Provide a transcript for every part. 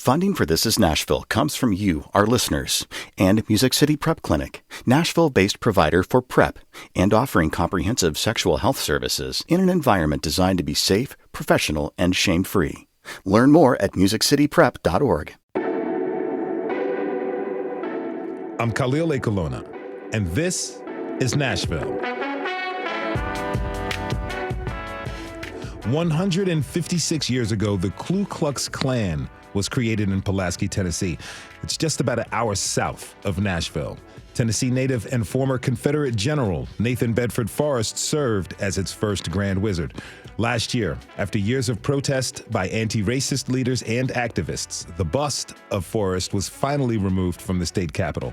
Funding for This Is Nashville comes from you, our listeners, and Music City Prep Clinic, Nashville-based provider for PrEP and offering comprehensive sexual health services in an environment designed to be safe, professional, and shame-free. Learn more at musiccityprep.org. I'm Khalil Ekolona, and this is Nashville. 156 years ago, the Ku Klux Klan was created in Pulaski, Tennessee. It's just about an hour south of Nashville. Tennessee native and former Confederate General Nathan Bedford Forrest served as its first Grand Wizard. Last year, after years of protest by anti-racist leaders and activists, the bust of Forrest was finally removed from the state capitol.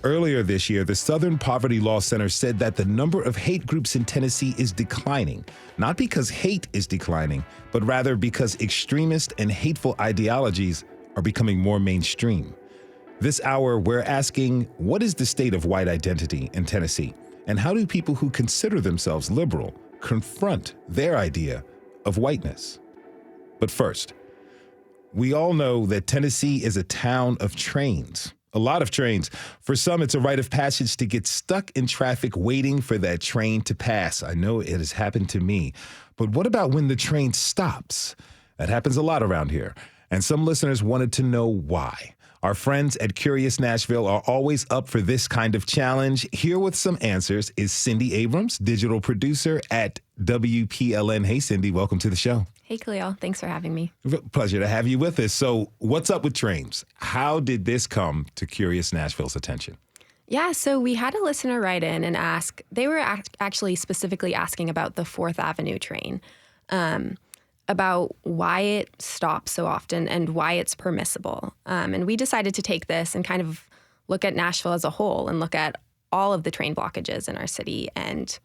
Earlier this year, the Southern Poverty Law Center said that the number of hate groups in Tennessee is declining, not because hate is declining, but rather because extremist and hateful ideologies are becoming more mainstream. This hour, we're asking, what is the state of white identity in Tennessee? And how do people who consider themselves liberal confront their idea of whiteness? But first, we all know that Tennessee is a town of trains. A lot of trains. For some, it's a rite of passage to get stuck in traffic waiting for that train to pass. I know it has happened to me. But what about when the train stops? That happens a lot around here. And some listeners wanted to know why. Our friends at Curious Nashville are always up for this kind of challenge. Here with some answers is Cindy Abrams, digital producer at WPLN. Hey, Cindy, welcome to the show. Hey, Khalil. Thanks for having me. Pleasure to have you with us. So what's up with trains? How did this come to Curious Nashville's attention? Yeah, so we had a listener write in and ask, they were actually specifically asking about the 4th Avenue train, about why it stops so often and why it's permissible. And we decided to take this and kind of look at Nashville as a whole and look at all of the train blockages in our city and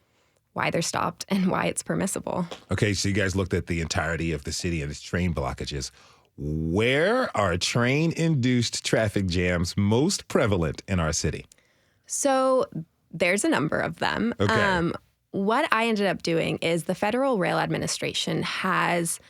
why they're stopped and why it's permissible. Okay, so you guys looked at the entirety of the city and its train blockages. Where are train-induced traffic jams most prevalent in our city? So there's a number of them. Okay. What I ended up doing is the Federal Rail Administration has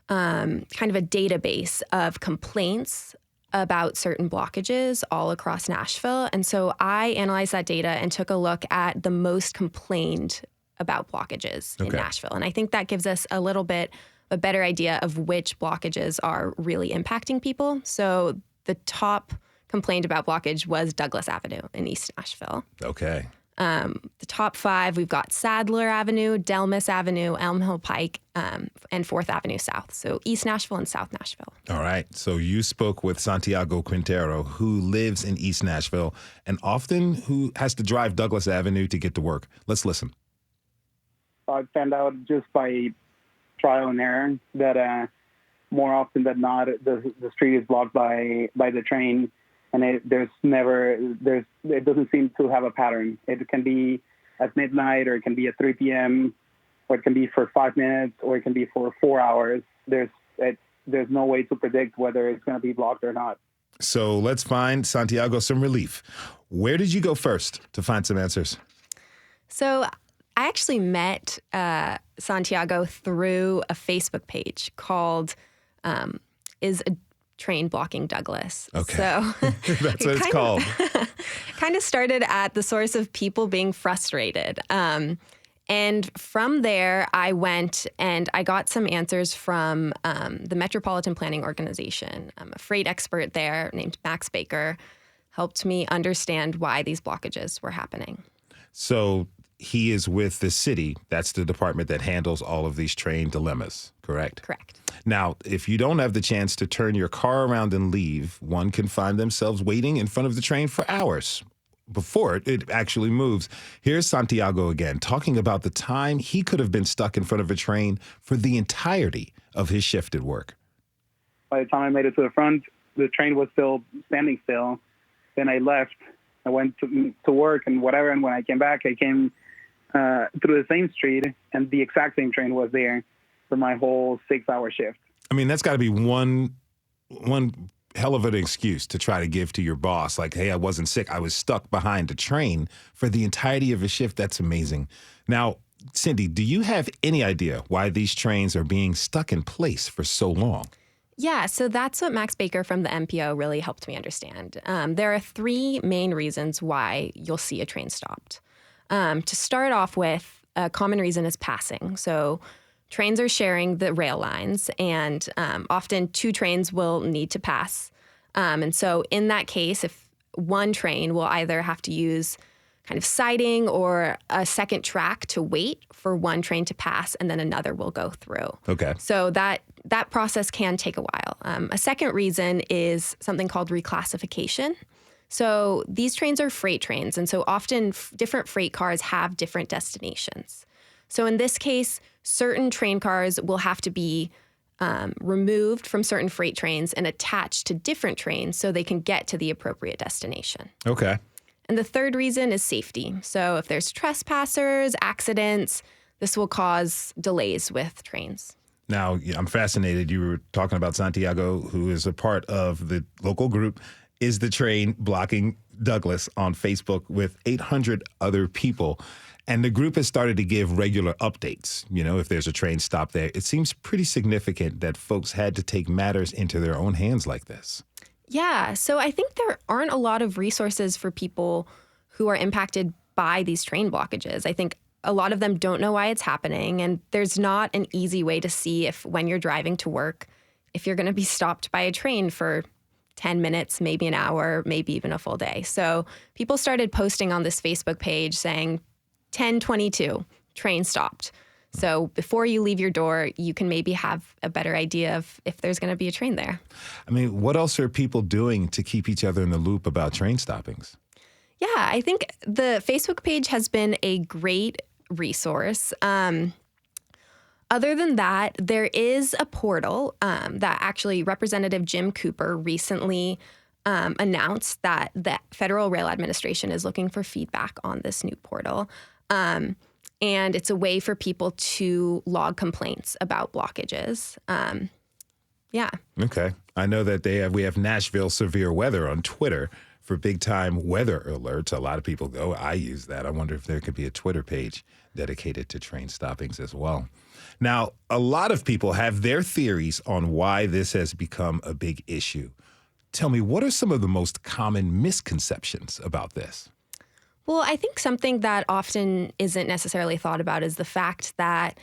kind of a database of complaints about certain blockages all across Nashville. And so I analyzed that data and took a look at the most complained about blockages in Nashville. And I think that gives us a little bit a better idea of which blockages are really impacting people. So the top complained about blockage was Douglas Avenue in East Nashville. Okay. The top 5, we've got Sadler Avenue, Delmas Avenue, Elm Hill Pike, and 4th Avenue South. So East Nashville and South Nashville. All right. So you spoke with Santiago Quintero, who lives in East Nashville and often who has to drive Douglas Avenue to get to work. Let's listen. I found out just by trial and error that more often than not, the street is blocked by the train. And it doesn't seem to have a pattern. It can be at midnight, or it can be at 3 p.m., or it can be for 5 minutes, or it can be for 4 hours. There's no way to predict whether it's going to be blocked or not. So let's find Santiago some relief. Where did you go first to find some answers? So I actually met Santiago through a Facebook page called Is a Train Blocking Douglas. Okay. So that's what it's called. Kind of started at the source of people being frustrated. And from there, I went and I got some answers from the Metropolitan Planning Organization. A freight expert there named Max Baker helped me understand why these blockages were happening. So he is with the city. That's the department that handles all of these train dilemmas, correct? Correct. Now, if you don't have the chance to turn your car around and leave, one can find themselves waiting in front of the train for hours before it actually moves. Here's Santiago again, talking about the time he could have been stuck in front of a train for the entirety of his shift at work. By the time I made it to the front, the train was still standing still. Then I left. I went to work and whatever, and when I came back, I came through the same street, and the exact same train was there for my whole 6-hour shift. I mean, that's got to be one hell of an excuse to try to give to your boss. Like, hey, I wasn't sick. I was stuck behind a train for the entirety of a shift. That's amazing. Now, Cindy, do you have any idea why these trains are being stuck in place for so long? Yeah, so that's what Max Baker from the MPO really helped me understand. There are three main reasons why you'll see a train stopped. To start off with, a common reason is passing. So trains are sharing the rail lines, and often two trains will need to pass. And so in that case, if one train will either have to use kind of siding or a second track to wait for one train to pass, and then another will go through. Okay. So that process can take a while. A second reason is something called reclassification. So these trains are freight trains, and so often different freight cars have different destinations. So in this case, certain train cars will have to be removed from certain freight trains and attached to different trains so they can get to the appropriate destination. Okay. And the third reason is safety. So if there's trespassers, accidents, this will cause delays with trains. Now, I'm fascinated. You were talking about Santiago, who is a part of the local group, Is the Train Blocking Douglas on Facebook with 800 other people. And the group has started to give regular updates. You know, if there's a train stop there, it seems pretty significant that folks had to take matters into their own hands like this. Yeah, so I think there aren't a lot of resources for people who are impacted by these train blockages. I think a lot of them don't know why it's happening, and there's not an easy way to see if when you're driving to work, if you're going to be stopped by a train for 10 minutes, maybe an hour, maybe even a full day. So people started posting on this Facebook page saying, 10:22, train stopped. So before you leave your door, you can maybe have a better idea of if there's going to be a train there. I mean, what else are people doing to keep each other in the loop about train stoppings? Yeah, I think the Facebook page has been a great resource. Other than that, there is a portal that actually Representative Jim Cooper recently announced that the Federal Rail Administration is looking for feedback on this new portal. And it's a way for people to log complaints about blockages. Yeah. Okay. I know that we have Nashville severe weather on Twitter for big time weather alerts. A lot of people go, I use that. I wonder if there could be a Twitter page dedicated to train stoppings as well. Now, a lot of people have their theories on why this has become a big issue. Tell me, what are some of the most common misconceptions about this? Well, I think something that often isn't necessarily thought about is the fact that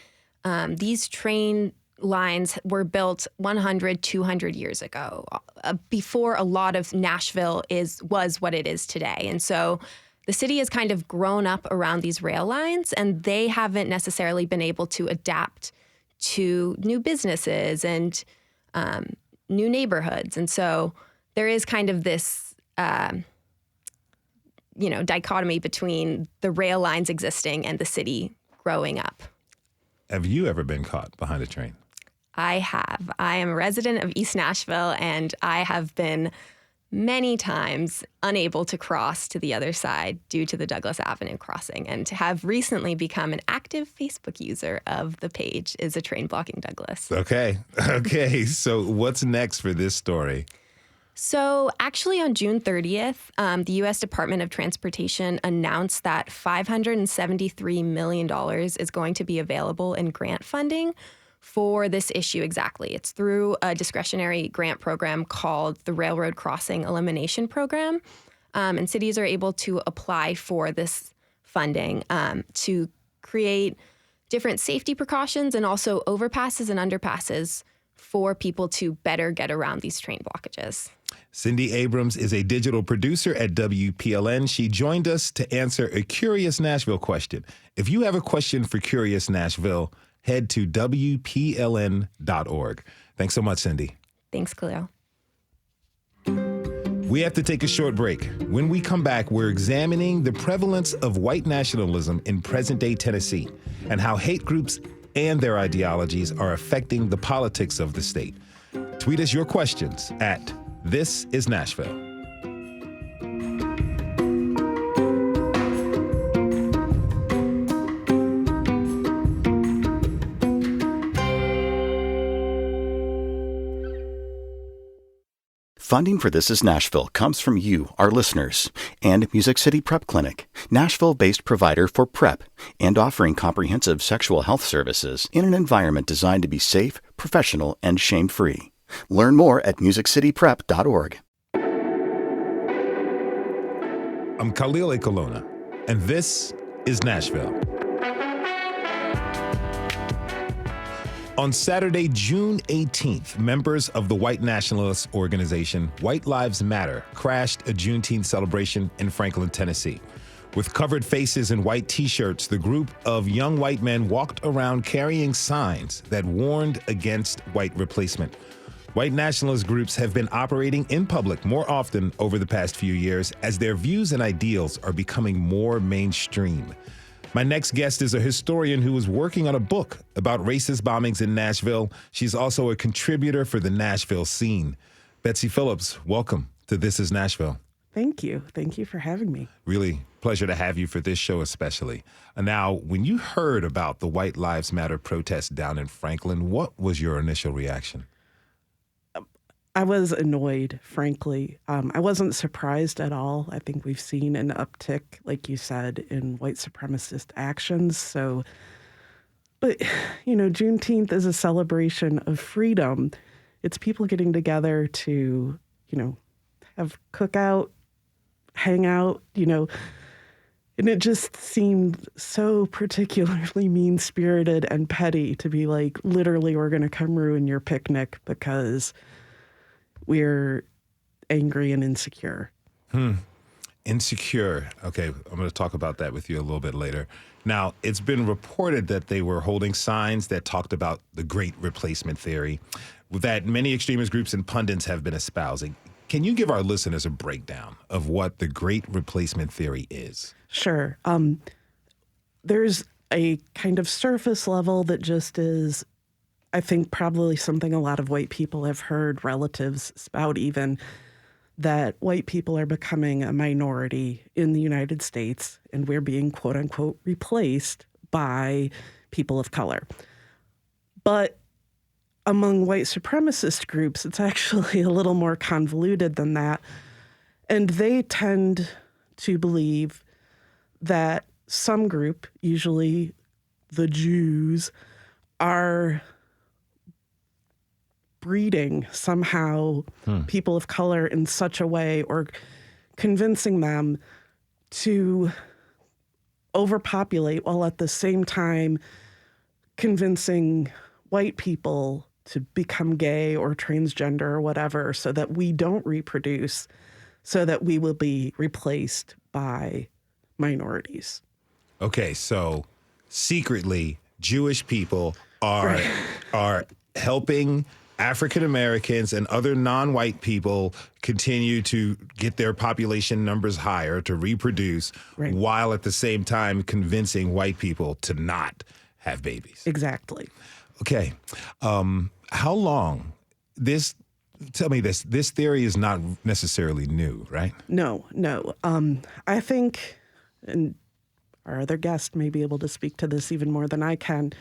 these train lines were built 100, 200 years ago, before a lot of Nashville was what it is today. And so the city has kind of grown up around these rail lines, and they haven't necessarily been able to adapt to new businesses and new neighborhoods. And so there is kind of this dichotomy between the rail lines existing and the city growing up. Have you ever been caught behind a train? I have. I am a resident of East Nashville, and I have been many times unable to cross to the other side due to the Douglas Avenue crossing, and to have recently become an active Facebook user of the page Is a Train Blocking Douglas. Okay. So what's next for this story? So actually on June 30th, the U.S. Department of Transportation announced that $573 million is going to be available in grant funding for this issue exactly. It's through a discretionary grant program called the Railroad Crossing Elimination Program. And cities are able to apply for this funding to create different safety precautions and also overpasses and underpasses for people to better get around these train blockages. Cindy Abrams is a digital producer at WPLN. She joined us to answer a Curious Nashville question. If you have a question for Curious Nashville, head to WPLN.org. Thanks so much, Cindy. Thanks, Khalil. We have to take a short break. When we come back, we're examining the prevalence of white nationalism in present-day Tennessee and how hate groups and their ideologies are affecting the politics of the state. Tweet us your questions at This is Nashville. Funding for This is Nashville comes from you, our listeners, and Music City Prep Clinic, Nashville-based provider for PrEP and offering comprehensive sexual health services in an environment designed to be safe, professional, and shame-free. Learn more at musiccityprep.org. I'm Khalil A. Colonna, and this is Nashville. On Saturday, June 18th, members of the white nationalist organization White Lives Matter crashed a Juneteenth celebration in Franklin, Tennessee. With covered faces and white T-shirts, the group of young white men walked around carrying signs that warned against white replacement. White nationalist groups have been operating in public more often over the past few years as their views and ideals are becoming more mainstream. My next guest is a historian who is working on a book about racist bombings in Nashville. She's also a contributor for the Nashville Scene. Betsy Phillips, welcome to This is Nashville. Thank you. Thank you for having me. Really pleasure to have you for this show especially. Now, when you heard about the White Lives Matter protests down in Franklin, what was your initial reaction? I was annoyed, frankly. I wasn't surprised at all. I think we've seen an uptick, like you said, in white supremacist actions. But Juneteenth is a celebration of freedom. It's people getting together to, have cookout, hang out, and it just seemed so particularly mean-spirited and petty to be like, literally, we're going to come ruin your picnic because we're angry and insecure. Insecure. Okay, I'm going to talk about that with you a little bit later. Now, it's been reported that they were holding signs that talked about the Great Replacement theory that many extremist groups and pundits have been espousing. Can you give our listeners a breakdown of what the Great Replacement theory is? Sure. There's a kind of surface level that just is, I think, probably something a lot of white people have heard relatives spout even, that white people are becoming a minority in the United States and we're being, quote unquote, replaced by people of color. But among white supremacist groups, it's actually a little more convoluted than that. And they tend to believe that some group, usually the Jews, are breeding somehow people of color in such a way or convincing them to overpopulate while at the same time convincing white people to become gay or transgender or whatever so that we don't reproduce, so that we will be replaced by minorities. Okay, so secretly, Jewish people are helping African Americans and other non-white people continue to get their population numbers higher to reproduce, while at the same time convincing white people to not have babies. Exactly. Okay. How long? Tell me this. This theory is not necessarily new, right? No. I think, and our other guest may be able to speak to this even more than I can,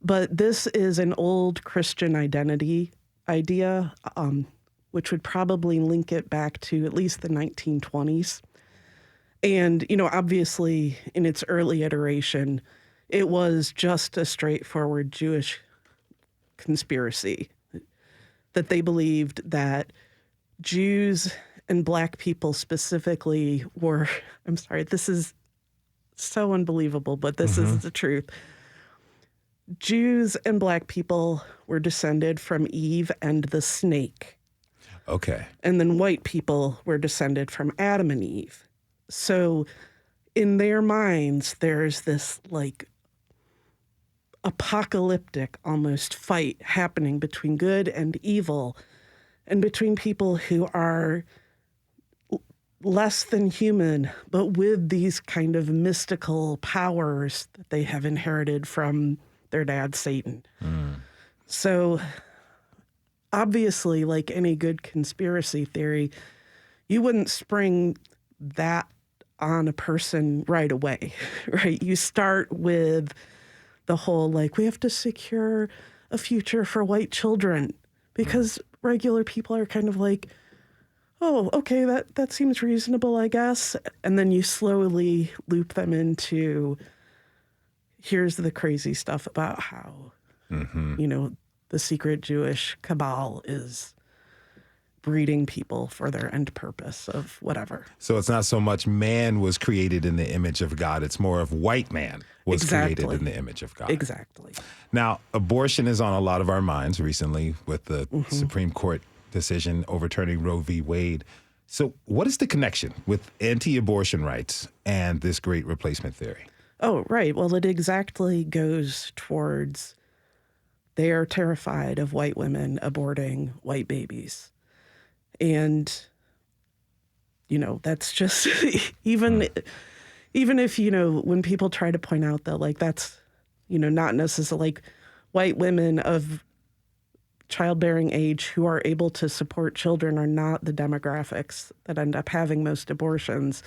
but this is an old Christian identity idea, which would probably link it back to at least the 1920s. And, obviously in its early iteration, it was just a straightforward Jewish conspiracy that they believed that Jews and Black people specifically were, I'm sorry, this is so unbelievable, but this is the truth. Jews and Black people were descended from Eve and the snake. Okay. And then white people were descended from Adam and Eve. So in their minds, there's this like apocalyptic almost fight happening between good and evil and between people who are less than human, but with these kind of mystical powers that they have inherited from their dad, Satan. So obviously, like any good conspiracy theory, you wouldn't spring that on a person right away, right? You start with the whole, like, we have to secure a future for white children because regular people are kind of like, oh, okay, that seems reasonable, I guess. And then you slowly loop them into, here's the crazy stuff about how, the secret Jewish cabal is breeding people for their end purpose of whatever. So it's not so much man was created in the image of God. It's more of white man was created in the image of God. Exactly. Now, abortion is on a lot of our minds recently with the Supreme Court decision overturning Roe v. Wade. So what is the connection with anti-abortion rights and this great replacement theory? Oh, right. Well, it exactly goes towards they are terrified of white women aborting white babies. And, you know, that's just even if, you know, when people try to point out that, like, that's, you know, not necessarily like white women of childbearing age who are able to support children are not the demographics that end up having most abortions.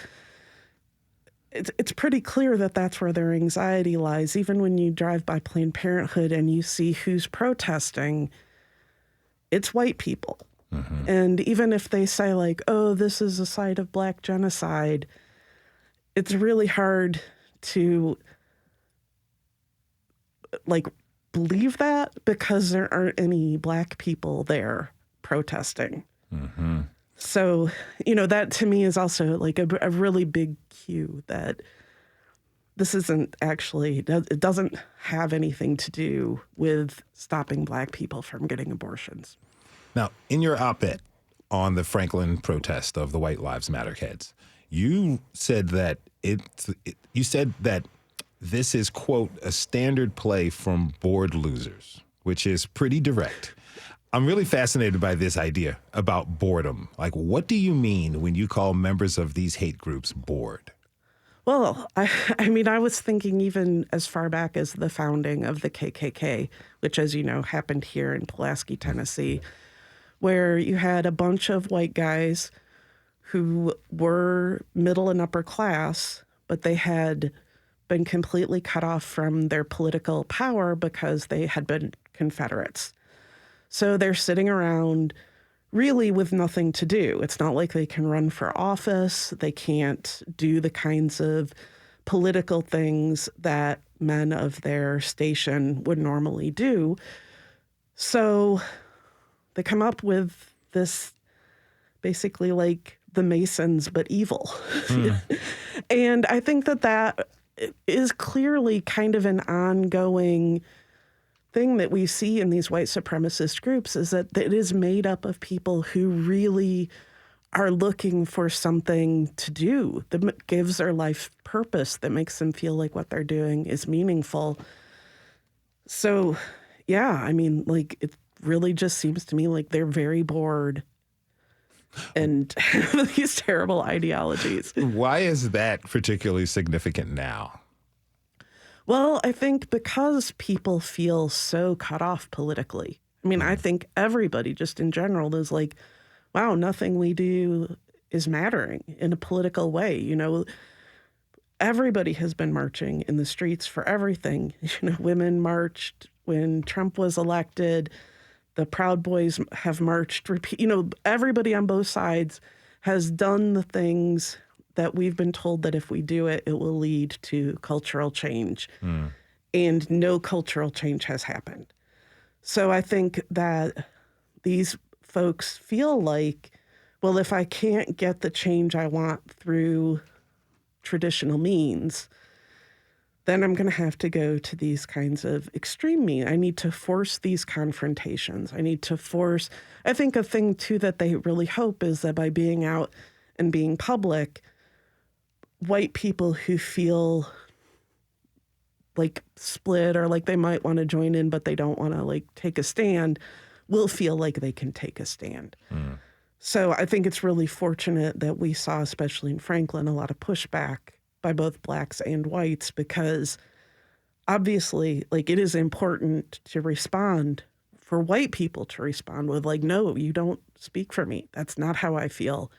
It's pretty clear that that's where their anxiety lies. Even when you drive by Planned Parenthood and you see who's protesting, it's white people. Mm-hmm. And even if they say, like, oh, this is a site of Black genocide, it's really hard to, like, believe that because there aren't any Black people there protesting. Mm-hmm. So, you know, that to me is also like a really big cue that this isn't actually, it doesn't have anything to do with stopping Black people from getting abortions. Now, in your op-ed on the Franklin protest of the White Lives Matter heads, you said that this is, quote, a standard play from bored losers, which is pretty direct. I'm really fascinated by this idea about boredom. Like, what do you mean when you call members of these hate groups bored? Well, I mean, I was thinking even as far back as the founding of the KKK, which, as you know, happened here in Pulaski, Tennessee, where you had a bunch of white guys who were middle and upper class, but they had been completely cut off from their political power because they had been Confederates. So they're sitting around really with nothing to do. It's not like they can run for office. They can't do the kinds of political things that men of their station would normally do. So they come up with this basically like the Masons, but evil. And I think that is clearly kind of an ongoing thing that we see in these white supremacist groups, is that it is made up of people who really are looking for something to do that gives their life purpose, that makes them feel like what they're doing is meaningful. So, yeah, I mean, like, it really just seems to me like they're very bored and these terrible ideologies. Why is that particularly significant now? Well, I think because people feel so cut off politically. I mean, I think everybody just in general is like, wow, nothing we do is mattering in a political way. You know, everybody has been marching in the streets for everything. You know, women marched when Trump was elected. The Proud Boys have marched. You know, everybody on both sides has done the things that we've been told that if we do it, it will lead to cultural change. And no cultural change has happened. So I think that these folks feel like, well, if I can't get the change I want through traditional means, then I'm going to have to go to these kinds of extreme means. I need to force these confrontations. I need to force, I think a thing too that they really hope is that by being out and being public, white people who feel like split or like they might want to join in, but they don't want to like take a stand, will feel like they can take a stand. So I think it's really fortunate that we saw, especially in Franklin, a lot of pushback by both blacks and whites, because obviously, like, it is important to respond, for white people to respond with like, no, you don't speak for me. That's not how I feel.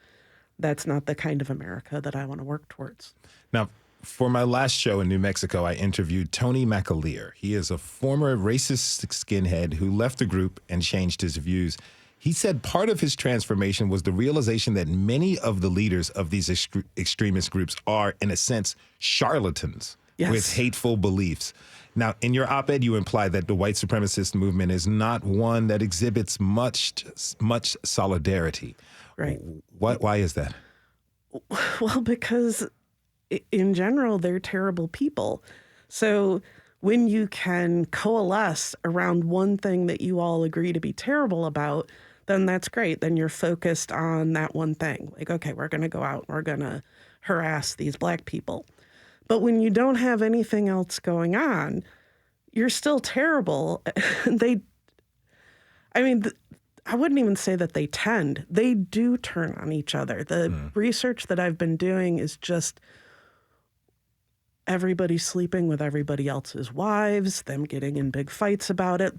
That's not the kind of America that I want to work towards. Now, for my last show in New Mexico, I interviewed Tony McAleer. He is a former racist skinhead who left the group and changed his views. He said part of his transformation was the realization that many of the leaders of these extremist groups are, in a sense, charlatans with hateful beliefs. Now, in your op-ed, you imply that the white supremacist movement is not one that exhibits much solidarity. Right. Why is that? Well, because in general, they're terrible people. So when you can coalesce around one thing that you all agree to be terrible about, then that's great. Then you're focused on that one thing. Like, okay, we're going to go out and we're going to harass these Black people. But when you don't have anything else going on, you're still terrible. I wouldn't even say that they do turn on each other. The research that I've been doing is just everybody sleeping with everybody else's wives, them getting in big fights about it.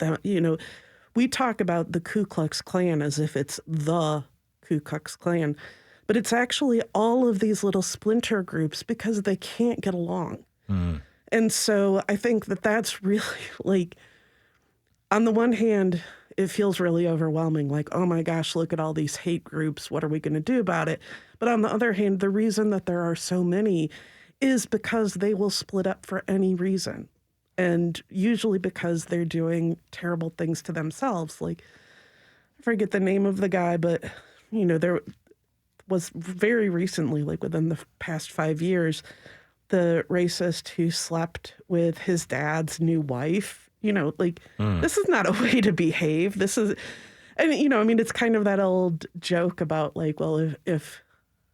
We talk about the Ku Klux Klan as if it's the Ku Klux Klan, but it's actually all of these little splinter groups because they can't get along. And so I think that that's really, like, on the one hand, it feels really overwhelming. Like, oh my gosh, look at all these hate groups. What are we going to do about it? But on the other hand, the reason that there are so many is because they will split up for any reason. And usually because they're doing terrible things to themselves. Like, I forget the name of the guy, but, there was very recently, like within the past 5 years, the racist who slept with his dad's new wife. This is not a way to behave. This is, it's kind of that old joke about, like, well, if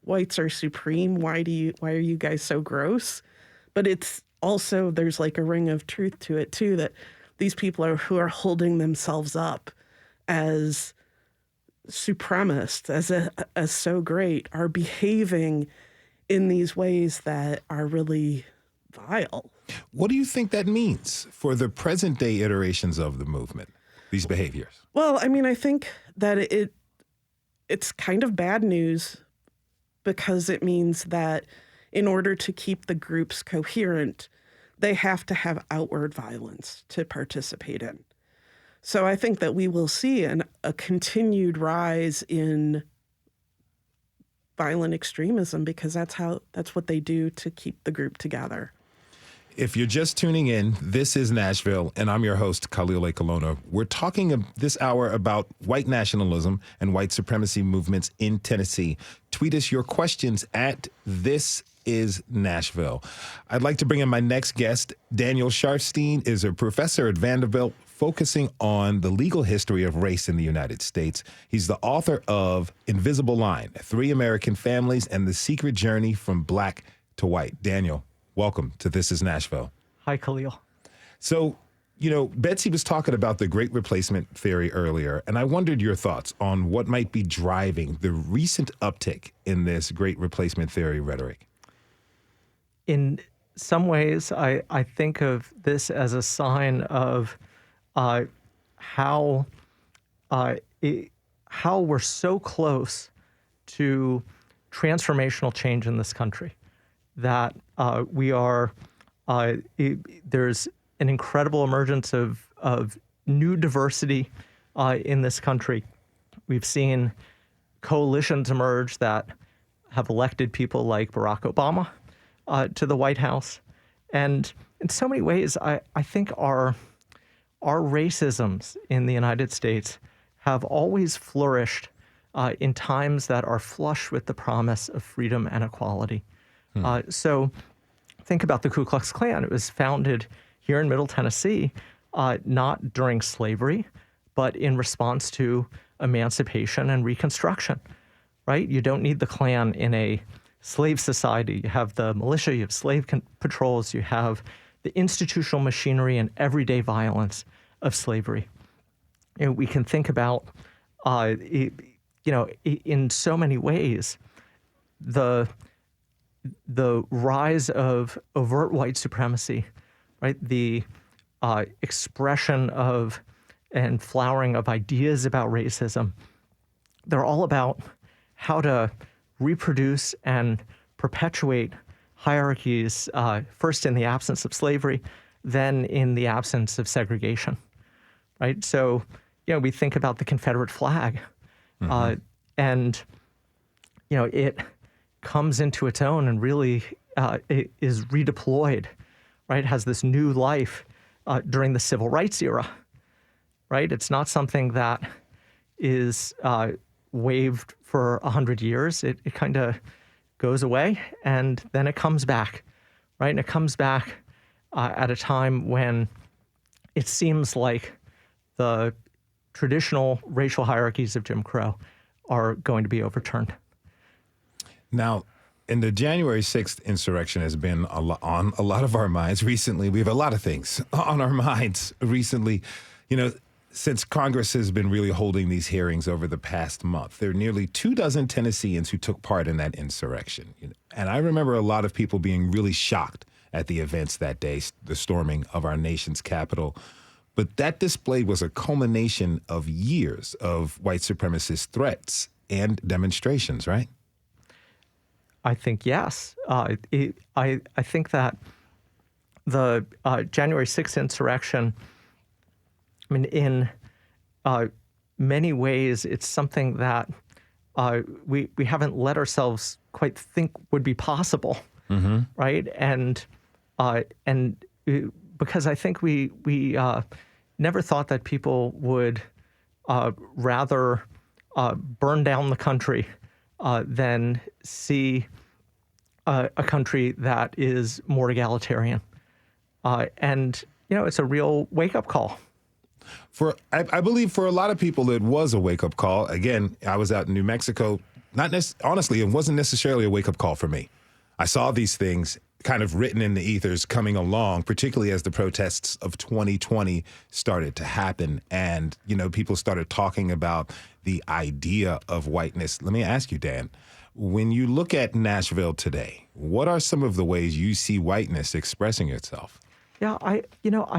whites are supreme, why are you guys so gross? But it's also, there's like a ring of truth to it too, that these people who are holding themselves up as supremacists, as so great, are behaving in these ways that are really vile. What do you think that means for the present day iterations of the movement, these behaviors? Well, I think that it's kind of bad news, because it means that in order to keep the groups coherent, they have to have outward violence to participate in. So I think that we will see a continued rise in violent extremism, because that's what they do to keep the group together. If you're just tuning in, this is Nashville, and I'm your host, Khalil A. Colonna. We're talking this hour about white nationalism and white supremacy movements in Tennessee. Tweet us your questions at This Is Nashville. I'd like to bring in my next guest. Daniel Sharfstein is a professor at Vanderbilt, focusing on the legal history of race in the United States. He's the author of Invisible Line: 3 American Families and the Secret Journey from Black to White. Daniel, welcome to This Is Nashville. Hi, Khalil. So, Betsy was talking about the Great Replacement theory earlier, and I wondered your thoughts on what might be driving the recent uptick in this Great Replacement theory rhetoric. In some ways, I think of this as a sign of how we're so close to transformational change in this country, that there's an incredible emergence of new diversity in this country. We've seen coalitions emerge that have elected people like Barack Obama to the White House. And in so many ways, I think our racisms in the United States have always flourished in times that are flush with the promise of freedom and equality. So think about the Ku Klux Klan. It was founded here in Middle Tennessee, not during slavery, but in response to emancipation and Reconstruction, right? You don't need the Klan in a slave society. You have the militia, you have slave patrols, you have the institutional machinery and everyday violence of slavery. We can think about, in so many ways, the rise of overt white supremacy, right? The expression of and flowering of ideas about racism. They're all about how to reproduce and perpetuate hierarchies, first in the absence of slavery, then in the absence of segregation, right? So, we think about the Confederate flag, and, it comes into its own and really it is redeployed, right? Has this new life during the civil rights era, right? It's not something that is waived for 100 years. It kind of goes away and then it comes back, right? And it comes back at a time when it seems like the traditional racial hierarchies of Jim Crow are going to be overturned. Now, and the January 6th insurrection has been on a lot of our minds recently. We have a lot of things on our minds recently. You know, since Congress has been really holding these hearings over the past month, there are nearly 24 Tennesseans who took part in that insurrection. And I remember a lot of people being really shocked at the events that day, the storming of our nation's capital. But that display was a culmination of years of white supremacist threats and demonstrations, right? I think yes. I think that the January 6th insurrection, I mean, in many ways, it's something that we haven't let ourselves quite think would be possible, right? And because I think we never thought that people would rather burn down the country than see a country that is more egalitarian. And, you know, it's a real wake-up call. I believe for a lot of people, it was a wake-up call. Again, I was out in New Mexico. Honestly, it wasn't necessarily a wake-up call for me. I saw these things kind of written in the ethers coming along, particularly as the protests of 2020 started to happen. And, you know, people started talking about the idea of whiteness. Let me ask you, Dan, when you look at Nashville today, what are some of the ways you see whiteness expressing itself? Yeah, I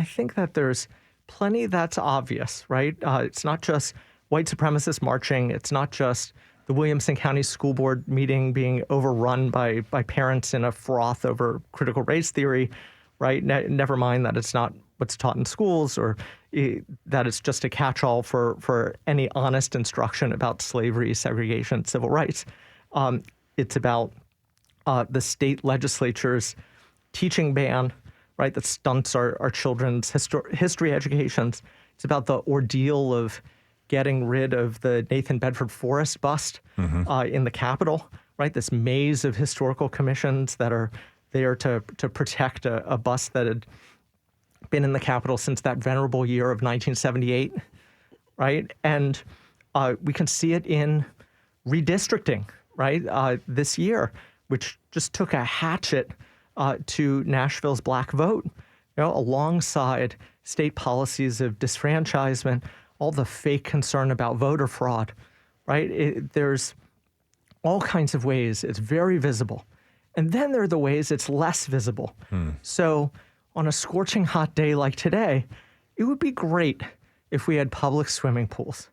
think that there's plenty that's obvious, right? It's not just white supremacists marching. It's not just the Williamson County School Board meeting being overrun by parents in a froth over critical race theory, right? Never mind that it's not what's taught in schools or that it's just a catch-all for any honest instruction about slavery, segregation, civil rights. It's about the state legislature's teaching ban, right, that stunts our children's history educations. It's about the ordeal of getting rid of the Nathan Bedford Forrest bust in the Capitol, right? This maze of historical commissions that are there to protect a bust that had been in the Capitol since that venerable year of 1978, right? And we can see it in redistricting, right, this year, which just took a hatchet to Nashville's black vote, you know, alongside state policies of disfranchisement, all the fake concern about voter fraud, right? There's all kinds of ways it's very visible. And then there are the ways it's less visible. So on a scorching hot day like today, it would be great if we had public swimming pools,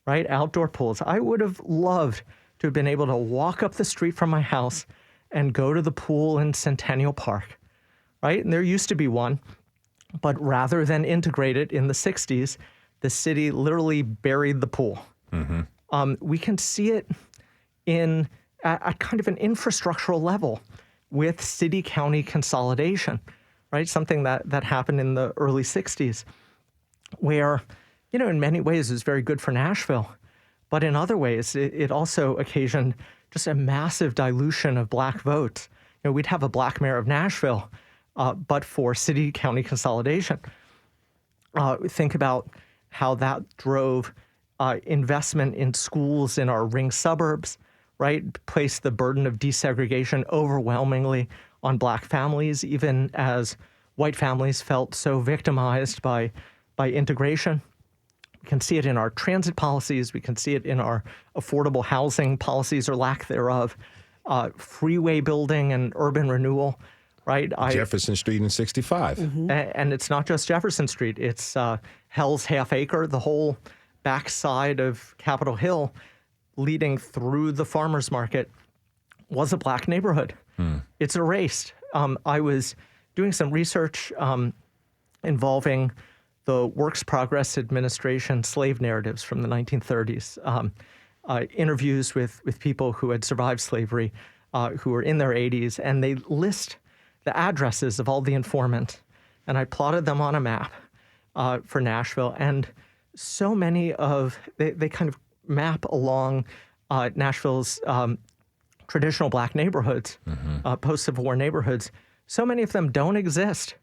right? Outdoor pools. I would have loved to have been able to walk up the street from my house and go to the pool in Centennial Park, right? And there used to be one, but rather than integrate it in the 60s, the city literally buried the pool. We can see it at kind of an infrastructural level with city-county consolidation, right? Something that happened in the early 60s where, you know, in many ways it was very good for Nashville, but in other ways it also occasioned just a massive dilution of black votes. You know, we'd have a black mayor of Nashville, but for city-county consolidation. Think about how that drove investment in schools in our ring suburbs, right? Placed the burden of desegregation overwhelmingly on black families, even as white families felt so victimized by integration. We can see it in our transit policies. We can see it in our affordable housing policies or lack thereof, freeway building and urban renewal, right? Jefferson Street and 65. And it's not just Jefferson Street. It's Hell's Half Acre, the whole backside of Capitol Hill leading through the farmers market was a black neighborhood. It's erased. I was doing some research involving the Works Progress Administration slave narratives from the 1930s, interviews with people who had survived slavery, who were in their 80s, and they list the addresses of all the informants. and I plotted them on a map for Nashville. And so many of, they kind of map along Nashville's traditional Black neighborhoods, post-Civil War neighborhoods. So many of them don't exist,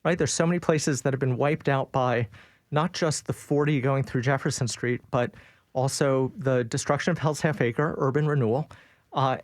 right? There's so many places that have been wiped out by not just the 40 going through Jefferson Street, but also the destruction of Hell's Half Acre, urban renewal,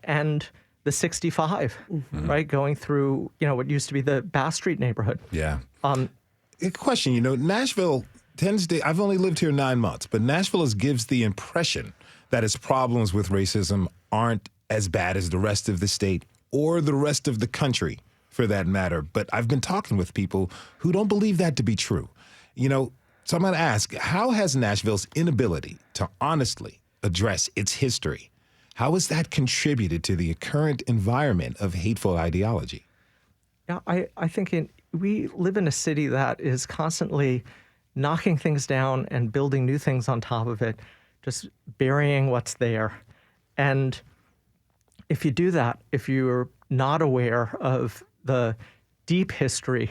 and the 65, right, going through, what used to be the Bass Street neighborhood. Yeah. A question, Nashville tends to, I've only lived here 9 months, but Nashville gives the impression that its problems with racism aren't as bad as the rest of the state or the rest of the country, for that matter. But I've been talking with people who don't believe that to be true. So I'm going to ask, how has Nashville's inability to honestly address its history, how has that contributed to the current environment of hateful ideology? Yeah, I think we live in a city that is constantly knocking things down and building new things on top of it, just burying what's there. And if you do that, if you're not aware of the deep history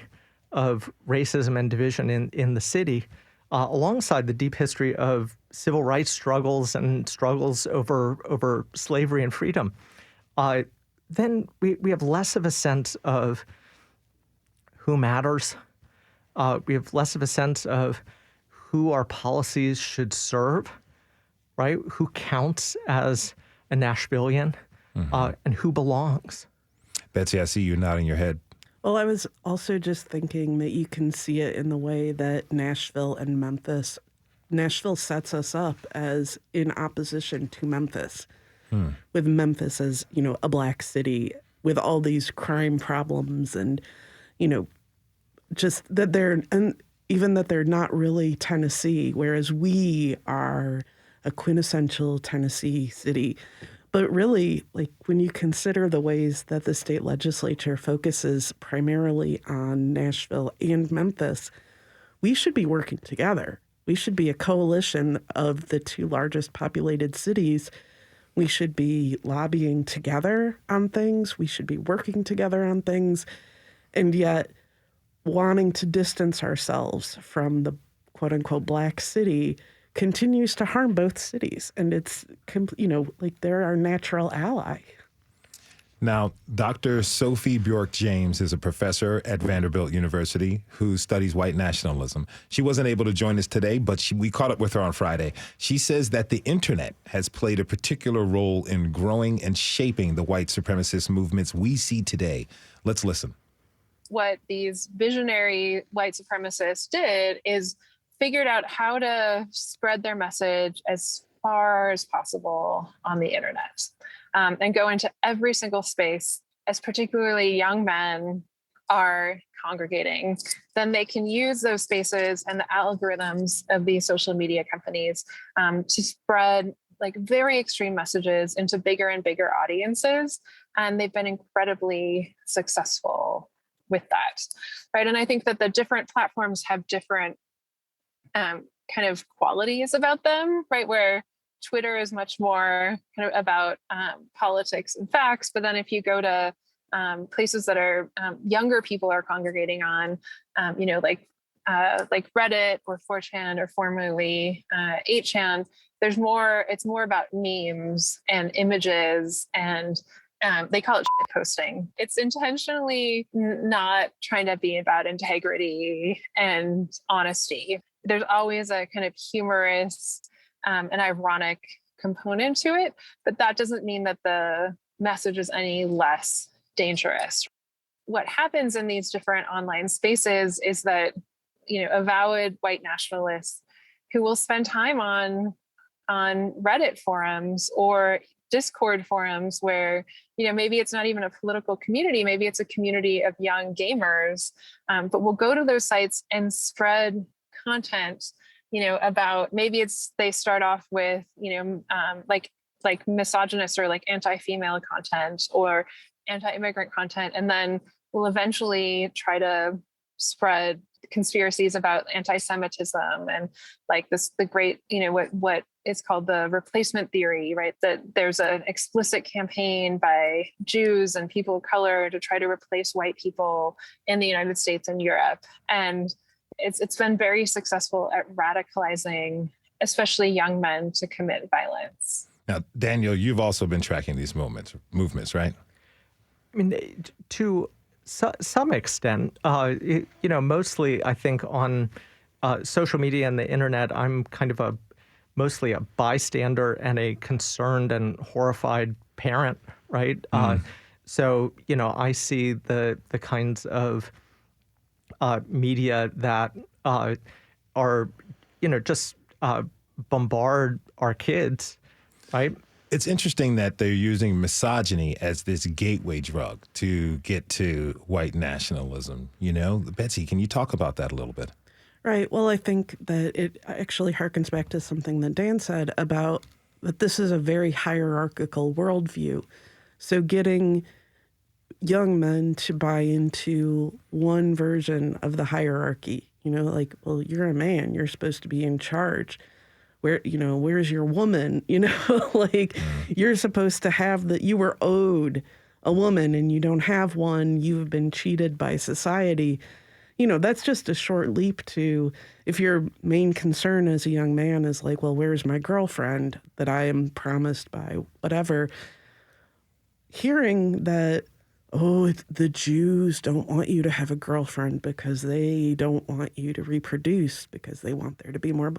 of racism and division in the city, alongside the deep history of civil rights struggles and struggles over slavery and freedom, then we have less of a sense of who matters. We have less of a sense of who our policies should serve, right? Who counts as a Nashvilleian, and who belongs. Betsy, I see you nodding your head. Well, I was also just thinking that you can see it in the way that Nashville sets us up as in opposition to Memphis, with Memphis as, a Black city with all these crime problems and, just that even that they're not really Tennessee, whereas we are a quintessential Tennessee city. But really, when you consider the ways that the state legislature focuses primarily on Nashville and Memphis, we should be working together. We should be a coalition of the two largest populated cities. We should be lobbying together on things. We should be working together on things. And yet, wanting to distance ourselves from the quote-unquote Black city continues to harm both cities. And it's, they're our natural ally. Now, Dr. Sophie Bjork-James is a professor at Vanderbilt University who studies white nationalism. She wasn't able to join us today, but we caught up with her on Friday. She says that the internet has played a particular role in growing and shaping the white supremacist movements we see today. Let's listen. What these visionary white supremacists did is figured out how to spread their message as far as possible on the internet, and go into every single space, as particularly young men are congregating. Then they can use those spaces and the algorithms of these social media companies to spread very extreme messages into bigger and bigger audiences. And they've been incredibly successful with that, right? And I think that the different platforms have different kind of qualities about them, right? Where Twitter is much more kind of about politics and facts, but then if you go to places that are younger people are congregating on, like Reddit or 4chan or formerly 8chan, it's more about memes and images, and they call it shit posting. It's intentionally not trying to be about integrity and honesty. There's always a kind of humorous and ironic component to it, but that doesn't mean that the message is any less dangerous. What happens in these different online spaces is that, avowed white nationalists who will spend time on Reddit forums or Discord forums where, maybe it's not even a political community, maybe it's a community of young gamers, but we'll go to those sites and spread content, about, maybe they start off with, like misogynist or like anti-female content or anti-immigrant content, and then we'll eventually try to spread conspiracies about anti-Semitism and like the great, what is called the replacement theory, right? That there's an explicit campaign by Jews and people of color to try to replace white people in the United States and Europe. And it's been very successful at radicalizing, especially young men, to commit violence. Now, Daniel, you've also been tracking these movements, right? I mean, to some extent, mostly I think on social media and the internet, I'm kind of mostly a bystander and a concerned and horrified parent, right? So, I see the kinds of media that are, just bombard our kids, right? It's interesting that they're using misogyny as this gateway drug to get to white nationalism. Betsy, can you talk about that a little bit? Right. Well, I think that it actually harkens back to something that Dan said about that this is a very hierarchical worldview. So getting young men to buy into one version of the hierarchy, like, well, you're a man, you're supposed to be in charge. Where's your woman? You're supposed to have you were owed a woman and you don't have one. You've been cheated by society. That's just a short leap to if your main concern as a young man is like, well, where's my girlfriend that I am promised by whatever? Hearing that, the Jews don't want you to have a girlfriend because they don't want you to reproduce because they want there to be more,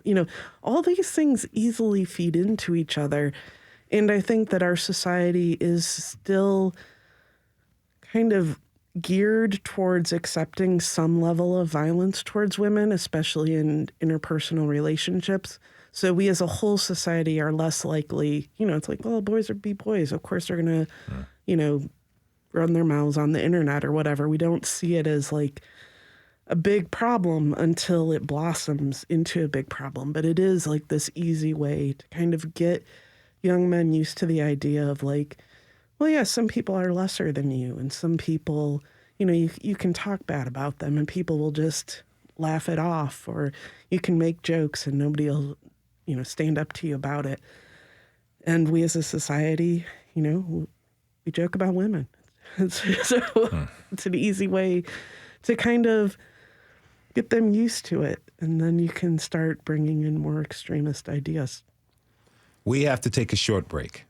all these things easily feed into each other. And I think that our society is still kind of geared towards accepting some level of violence towards women, especially in interpersonal relationships. So we as a whole society are less likely, it's like, well, boys be boys. Of course they're going to, run their mouths on the internet or whatever. We don't see it as like a big problem until it blossoms into a big problem. But it is like this easy way to kind of get young men used to the idea of like, well, yeah, some people are lesser than you. And some people, you can talk bad about them and people will just laugh it off, or you can make jokes and nobody will, stand up to you about it. And we as a society, we joke about women. It's an easy way to kind of get them used to it. And then you can start bringing in more extremist ideas. We have to take a short break.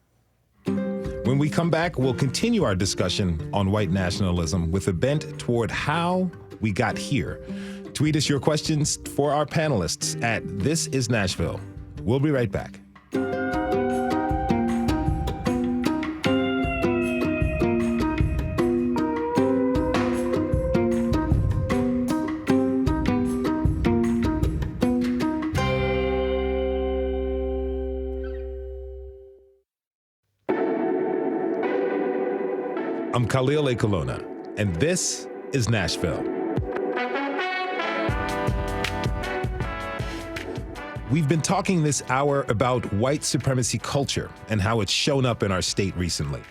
When we come back, we'll continue our discussion on white nationalism with a bent toward how we got here. Tweet us your questions for our panelists at This Is Nashville. We'll be right back. I'm Khalil Ecolona, and this is Nashville. We've been talking this hour about white supremacy culture and how it's shown up in our state recently.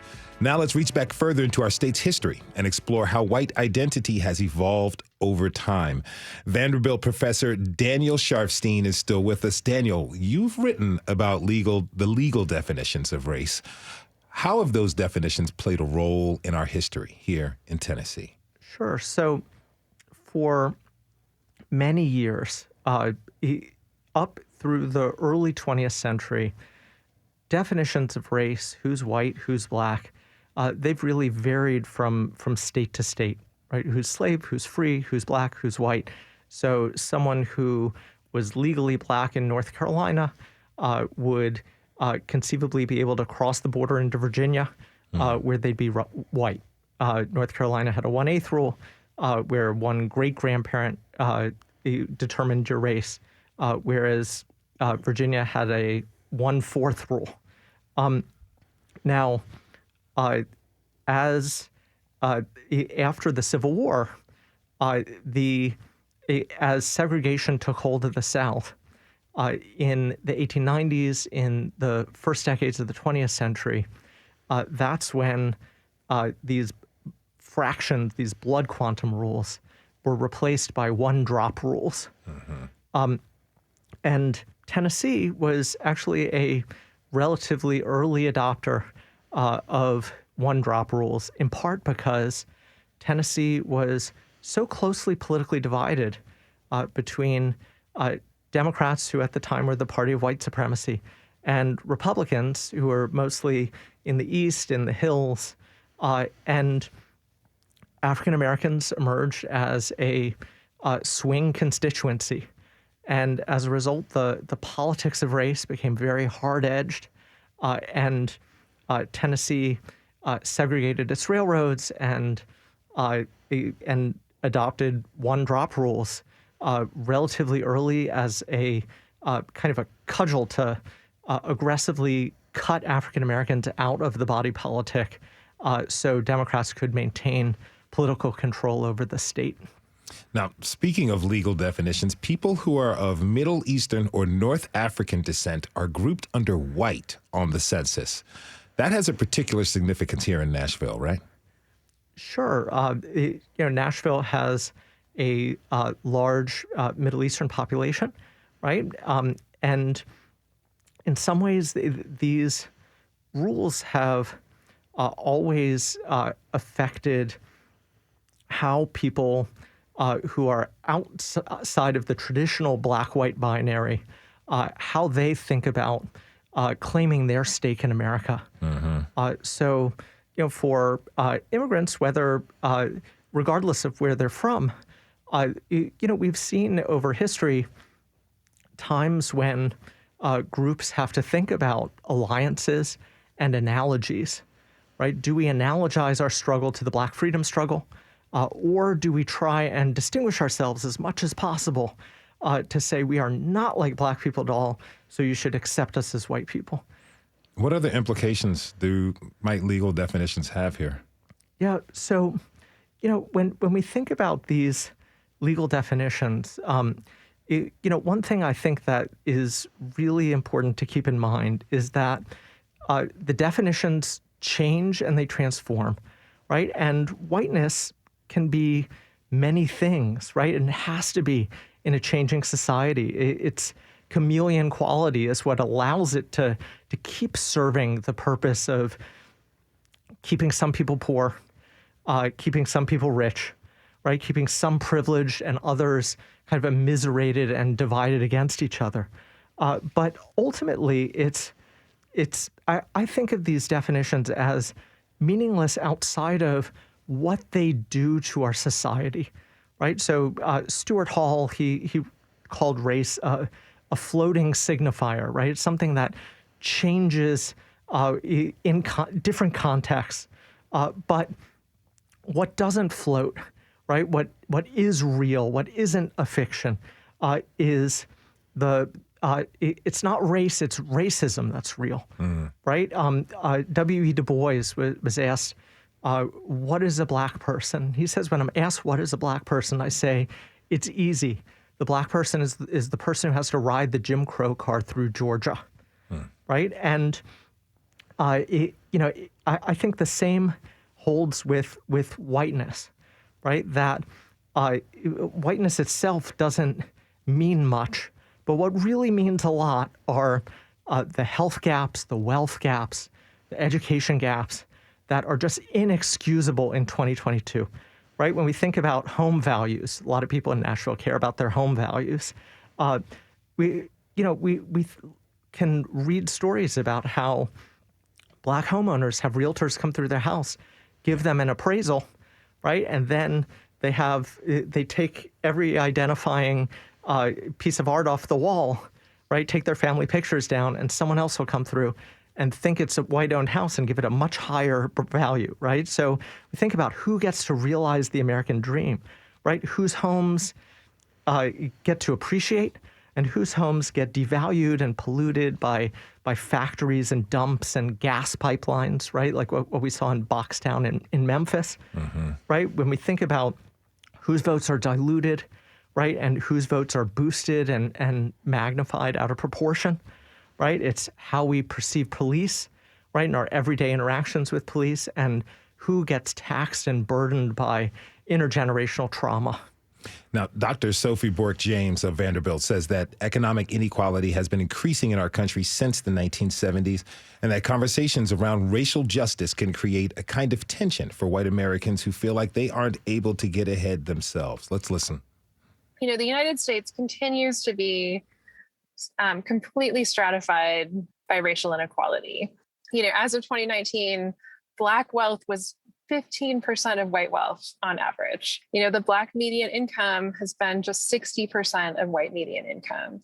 Now let's reach back further into our state's history and explore how white identity has evolved over time. Vanderbilt professor Daniel Sharfstein is still with us. Daniel, you've written about the legal definitions of race. How have those definitions played a role in our history here in Tennessee? Sure. So for many years, up through the early 20th century, definitions of race, who's white, who's black, they've really varied from state to state, right? Who's slave, who's free, who's black, who's white. So someone who was legally black in North Carolina would conceivably be able to cross the border into Virginia, where they'd be white. North Carolina had a 1/8 rule, where one great-grandparent determined your race, whereas Virginia had a 1/4 rule. Now, after the Civil War, as segregation took hold of the South, in the 1890s, in the first decades of the 20th century, that's when these fractions, these blood quantum rules, were replaced by one-drop rules. And Tennessee was actually a relatively early adopter of one-drop rules, in part because Tennessee was so closely politically divided between Democrats, who at the time were the party of white supremacy, and Republicans, who were mostly in the East, in the hills, and African Americans emerged as a swing constituency. And as a result, the politics of race became very hard-edged, and Tennessee segregated its railroads and adopted one-drop rules relatively early as a kind of a cudgel to aggressively cut African Americans out of the body politic so Democrats could maintain political control over the state. Now, speaking of legal definitions, people who are of Middle Eastern or North African descent are grouped under white on the census. That has a particular significance here in Nashville, right? Sure. Nashville has a large Middle Eastern population, right? And in some ways, these rules have always affected how people who are outside of the traditional black-white binary, how they think about claiming their stake in America. So, for immigrants, whether regardless of where they're from, we've seen over history times when groups have to think about alliances and analogies, right? Do we analogize our struggle to the Black freedom struggle? Or do we try and distinguish ourselves as much as possible to say we are not like Black people at all, so you should accept us as white people? What other implications might legal definitions have here? Yeah, so, when we think about these legal definitions, one thing I think that is really important to keep in mind is that the definitions change and they transform, right? And whiteness can be many things, right? And it has to be in a changing society. Its chameleon quality is what allows it to keep serving the purpose of keeping some people poor, keeping some people rich, right? Keeping some privileged and others kind of immiserated and divided against each other. But ultimately, I think of these definitions as meaningless outside of what they do to our society, right? So Stuart Hall, he called race a floating signifier, right? It's something that changes in different contexts. But what doesn't float, right? What is real, what isn't a fiction, is it's not race, it's racism that's real, right? W.E. Du Bois was asked, what is a Black person? He says, when I'm asked what is a Black person, I say, it's easy. The Black person is the person who has to ride the Jim Crow car through Georgia, right? And I think the same holds with whiteness, right? That whiteness itself doesn't mean much, but what really means a lot are the health gaps, the wealth gaps, the education gaps that are just inexcusable in 2022, right? When we think about home values, a lot of people in Nashville care about their home values. We can read stories about how Black homeowners have realtors come through their house, give them an appraisal, right? And then they take every identifying piece of art off the wall, right? Take their family pictures down, and someone else will come through and think it's a white-owned house and give it a much higher value, right? So we think about who gets to realize the American dream, right? Whose homes get to appreciate and whose homes get devalued and polluted by factories and dumps and gas pipelines, right? Like what we saw in Boxtown in Memphis, right? When we think about whose votes are diluted, right? And whose votes are boosted and magnified out of proportion, right? It's how we perceive police, right? In our everyday interactions with police, and who gets taxed and burdened by intergenerational trauma. Now, Dr. Sophie Bork-James of Vanderbilt says that economic inequality has been increasing in our country since the 1970s, and that conversations around racial justice can create a kind of tension for white Americans who feel like they aren't able to get ahead themselves. Let's listen. You know, the United States continues to be completely stratified by racial inequality. You know, as of 2019, Black wealth was 15% of white wealth on average. You know, the Black median income has been just 60% of white median income.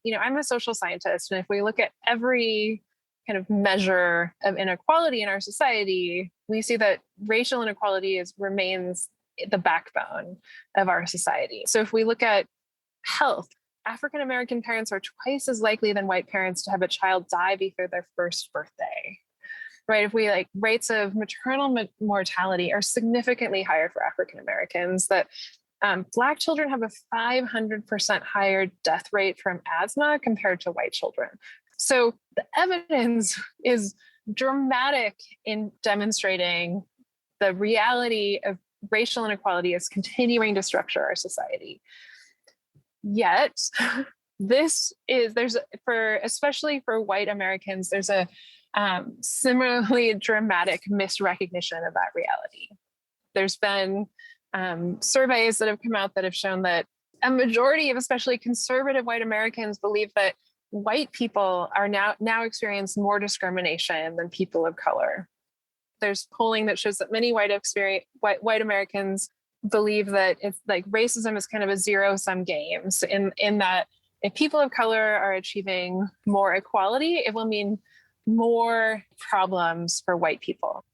You know, I'm a social scientist, and if we look at every kind of measure of inequality in our society, we see that racial inequality remains the backbone of our society. So if we look at health, African American parents are twice as likely than white parents to have a child die before their first birthday. Right? If we rates of maternal mortality are significantly higher for African Americans, that Black children have a 500% higher death rate from asthma compared to white children. So the evidence is dramatic in demonstrating the reality of racial inequality is continuing to structure our society. Yet, especially for white Americans, there's a similarly dramatic misrecognition of that reality. There's been surveys that have come out that have shown that a majority of especially conservative white Americans believe that white people are now experience more discrimination than people of color. There's polling that shows that many white Americans believe that it's racism is kind of a zero-sum game. So in that if people of color are achieving more equality, it will mean more problems for white people.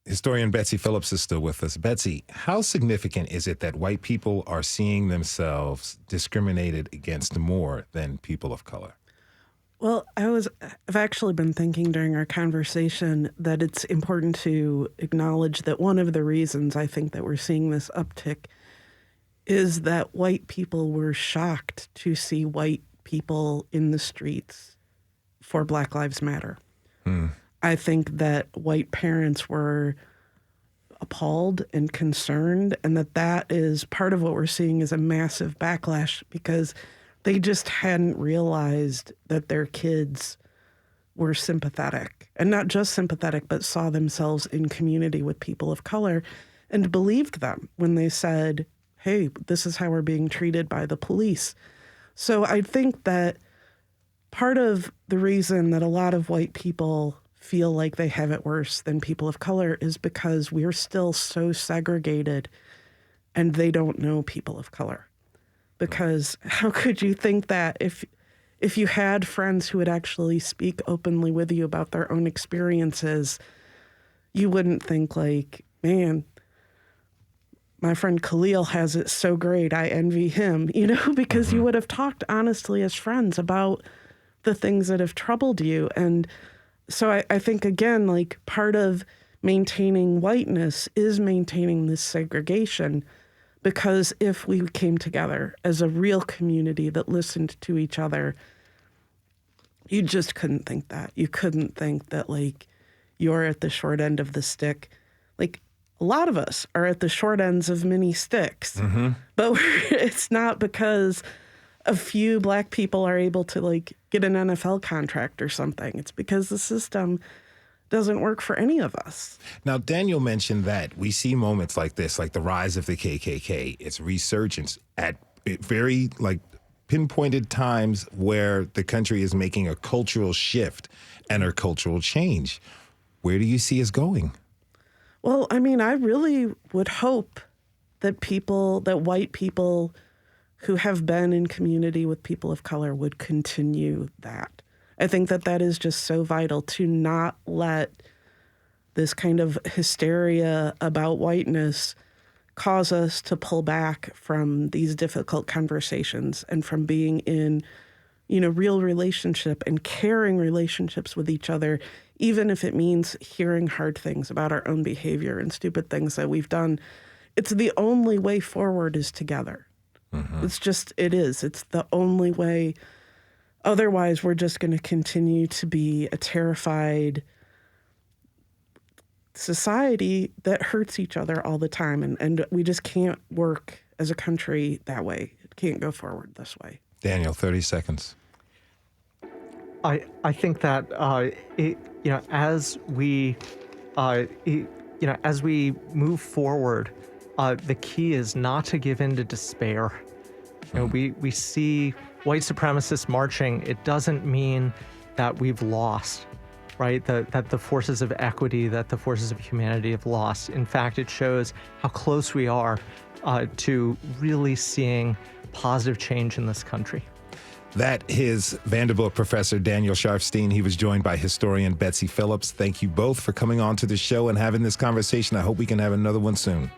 Historian Betsy Phillips is still with us. Betsy, how significant is it that white people are seeing themselves discriminated against more than people of color? Well, I've actually been thinking during our conversation that it's important to acknowledge that one of the reasons I think that we're seeing this uptick is that white people were shocked to see white people in the streets for Black Lives Matter. I think that white parents were appalled and concerned, and that is part of what we're seeing is a massive backlash because they just hadn't realized that their kids were sympathetic, and not just sympathetic, but saw themselves in community with people of color and believed them when they said, hey, this is how we're being treated by the police. So I think that part of the reason that a lot of white people feel like they have it worse than people of color is because we're still so segregated and they don't know people of color. Because how could you think that if you had friends who would actually speak openly with you about their own experiences, you wouldn't think man, my friend Khalil has it so great, I envy him, because you would have talked honestly as friends about the things that have troubled you. And so I think, again, part of maintaining whiteness is maintaining this segregation, because if we came together as a real community that listened to each other, you just couldn't think that. You couldn't think that, you're at the short end of the stick. A lot of us are at the short ends of many sticks, but it's not because a few Black people are able to get an NFL contract or something. It's because the system doesn't work for any of us. Now, Daniel mentioned that we see moments like this, like the rise of the KKK, its resurgence at very pinpointed times where the country is making a cultural shift and a cultural change. Where do you see us going? Well, I really would hope that white people who have been in community with people of color would continue that. I think that is just so vital to not let this kind of hysteria about whiteness cause us to pull back from these difficult conversations and from being in, real relationship and caring relationships with each other, even if it means hearing hard things about our own behavior and stupid things that we've done. It's the only way forward is together. It's the only way. Otherwise, we're just going to continue to be a terrified society that hurts each other all the time. And we just can't work as a country that way. It can't go forward this way. Daniel, 30 seconds. I think that as we as we move forward, the key is not to give in to despair. We see white supremacists marching. It doesn't mean that we've lost, right? That the forces of equity, that the forces of humanity have lost. In fact, it shows how close we are to really seeing positive change in this country. That is Vanderbilt professor Daniel Sharfstein. He was joined by historian Betsy Phillips. Thank you both for coming on to the show and having this conversation. I hope we can have another one soon.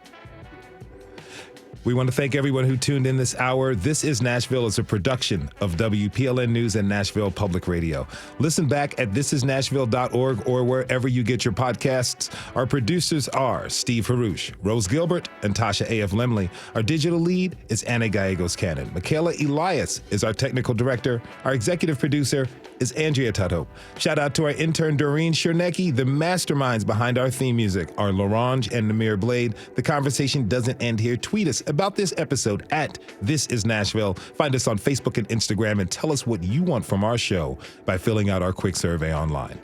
We want to thank everyone who tuned in this hour. This is Nashville is a production of WPLN News and Nashville Public Radio. Listen back at thisisnashville.org or wherever you get your podcasts. Our producers are Steve Harouche, Rose Gilbert, and Tasha A.F. Lemley. Our digital lead is Anna Gallegos-Cannon. Michaela Elias is our technical director. Our executive producer is Andrea Tuthope. Shout out to our intern Doreen Chernecki. The masterminds behind our theme music are Larange and Namir Blade. The conversation doesn't end here. Tweet us about this episode at This Is Nashville. Find us on Facebook and Instagram and tell us what you want from our show by filling out our quick survey online.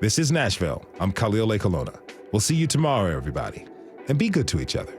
This is Nashville. I'm Khalil Ekulona. We'll see you tomorrow, everybody. And be good to each other.